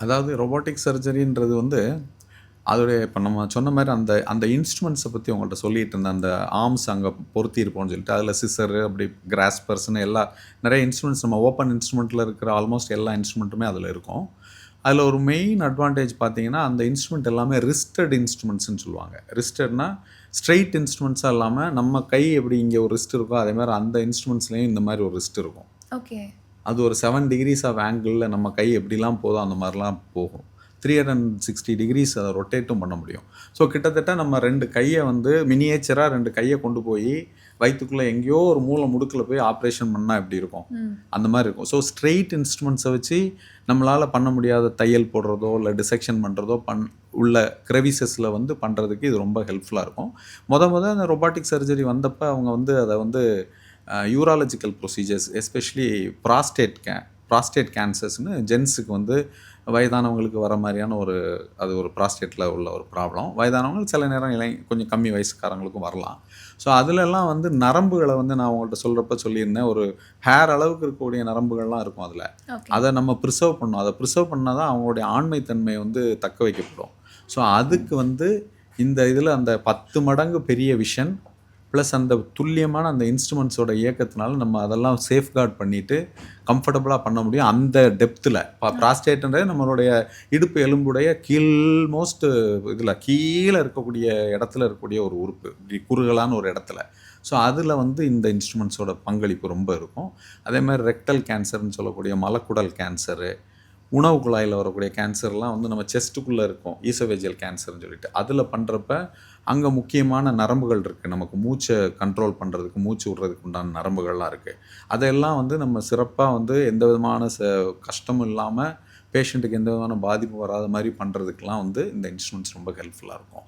அதாவது ரொபோட்டிக் சர்ஜரின்றது வந்து அதோடைய இப்போ நம்ம சொன்ன மாதிரி அந்த அந்த இன்ஸ்ட்ருமெண்ட்ஸை பற்றி உங்கள்கிட்ட சொல்லிட்டு இருந்தேன். அந்த ஆர்ம்ஸ் அங்கே பொருத்தியிருப்போம்னு சொல்லிட்டு அதில் சிசரு அப்படி கிராஸ்பர்ஸ்னு எல்லா நிறைய இன்ஸ்ட்ருமெண்ட்ஸ் நம்ம ஓப்பன் இன்ஸ்ட்ருமெண்ட்டில் இருக்கிற ஆல்மோஸ்ட் எல்லா இன்ஸ்ட்ருமெண்ட்டுமே அதில் இருக்கும். அதில் ஒரு மெயின் அட்வான்டேஜ் பார்த்தீங்கன்னா அந்த இன்ஸ்ட்ருமெண்ட் எல்லாமே ரிஸ்டட் இன்ஸ்ட்ருமெண்ட்ஸ்னு சொல்லுவாங்க. ரிஸ்டட்னா ஸ்ட்ரெயிட் இன்ஸ்ட்ருமெண்ட்ஸாக இல்லாமல் நம்ம கை எப்படி இங்கே ஒரு ரிஸ்ட் இருக்கோ அதே மாதிரி அந்த இன்ஸ்ட்ருமெண்ட்ஸ்லேயும் இந்த மாதிரி ஒரு ரிஸ்ட் இருக்கும். ஓகே. அது ஒரு 7 டிகிரிஸ் ஆஃப் ஆங்கிளில் நம்ம கை எப்படிலாம் போதோ அந்த மாதிரிலாம் போகும். 360 டிகிரிஸ் அதை ரொட்டேட்டும் பண்ண முடியும். ஸோ கிட்டத்தட்ட நம்ம 2 கையை வந்து மினியேச்சராக 2 கையை கொண்டு போய் வயிற்றுக்குள்ளே எங்கேயோ ஒரு மூலை முடுக்கில் போய் ஆப்ரேஷன் பண்ணால் எப்படி இருக்கும் அந்த மாதிரி இருக்கும். ஸோ ஸ்ட்ரெயிட் இன்ஸ்ட்ருமெண்ட்ஸை வச்சு நம்மளால் பண்ண முடியாத தையல் போடுறதோ இல்லை டிசெக்ஷன் பண்ணுறதோ உள்ள கிரெவிசஸில் வந்து பண்ணுறதுக்கு இது ரொம்ப ஹெல்ப்ஃபுல்லாக இருக்கும். அந்த ரொபாட்டிக் சர்ஜரி வந்தப்போ அவங்க வந்து அதை வந்து யூராலஜிக்கல் ப்ரொசீஜர்ஸ் எஸ்பெஷலி ப்ராஸ்டேட் கேன்சர்ஸ்னு ஜென்ஸுக்கு வந்து வயதானவங்களுக்கு வர மாதிரியான அது ஒரு ப்ராஸ்டேட்டில் உள்ள ஒரு ப்ராப்ளம். வயதானவங்களுக்கு சில நேரம் கொஞ்சம் கம்மி வயசுக்காரங்களுக்கும் வரலாம். ஸோ அதிலெல்லாம் வந்து நரம்புகளை வந்து நான் உங்கள்கிட்ட சொல்கிறப்ப சொல்லியிருந்தேன், ஒரு ஹேர் அளவுக்கு இருக்கக்கூடிய நரம்புகள்லாம் இருக்கும் அதில். அதை நம்ம ப்ரிசர்வ் பண்ணணும். அதை ப்ரிசர்வ் பண்ணால் தான் அவங்களுடைய ஆண்மைத்தன்மை வந்து தக்க வைக்கப்படும். ஸோ அதுக்கு வந்து இந்த இதில் அந்த 10 மடங்கு பெரிய விஷன் ப்ளஸ் அந்த துல்லியமான அந்த இன்ஸ்ட்ருமெண்ட்ஸோட இயக்கத்தினால நம்ம அதெல்லாம் சேஃப்கார்ட் பண்ணிவிட்டு கம்ஃபர்டபுளாக பண்ண முடியும் அந்த டெப்த்தில். இப்போ ப்ராஸ்டேட்ன்றது நம்மளுடைய இடுப்பு எலும்புடைய இதில் கீழே இருக்கக்கூடிய இடத்துல இருக்கக்கூடிய ஒரு உறுப்பு, இப்படி குறுகலான ஒரு இடத்துல. ஸோ அதில் வந்து இந்த இன்ஸ்ட்ருமெண்ட்ஸோட பங்களிப்பு ரொம்ப இருக்கும். அதே மாதிரி ரெக்டல் கேன்சர்னு சொல்லக்கூடிய மலக்குடல் கேன்சரு, உணவு குழாயில் வரக்கூடிய கேன்சர்லாம் வந்து நம்ம செஸ்ட்டுக்குள்ளே இருக்கும், ஈசோவேஜியல் கேன்சர்னு சொல்லிட்டு. அதில் பண்ணுறப்ப அங்கே முக்கியமான நரம்புகள் இருக்குது, நமக்கு மூச்சை கண்ட்ரோல் பண்ணுறதுக்கு, மூச்சு விடுறதுக்கு உண்டான நரம்புகள்லாம் இருக்குது. அதெல்லாம் வந்து நம்ம சிறப்பாக வந்து எந்த விதமான கஷ்டமும் இல்லாமல் பேஷண்ட்டுக்கு எந்த விதமான பாதிப்பு வராத மாதிரி பண்ணுறதுக்கெலாம் வந்து இந்த இன்ஸ்ட்ருமெண்ட்ஸ் ரொம்ப ஹெல்ப்ஃபுல்லாக இருக்கும்.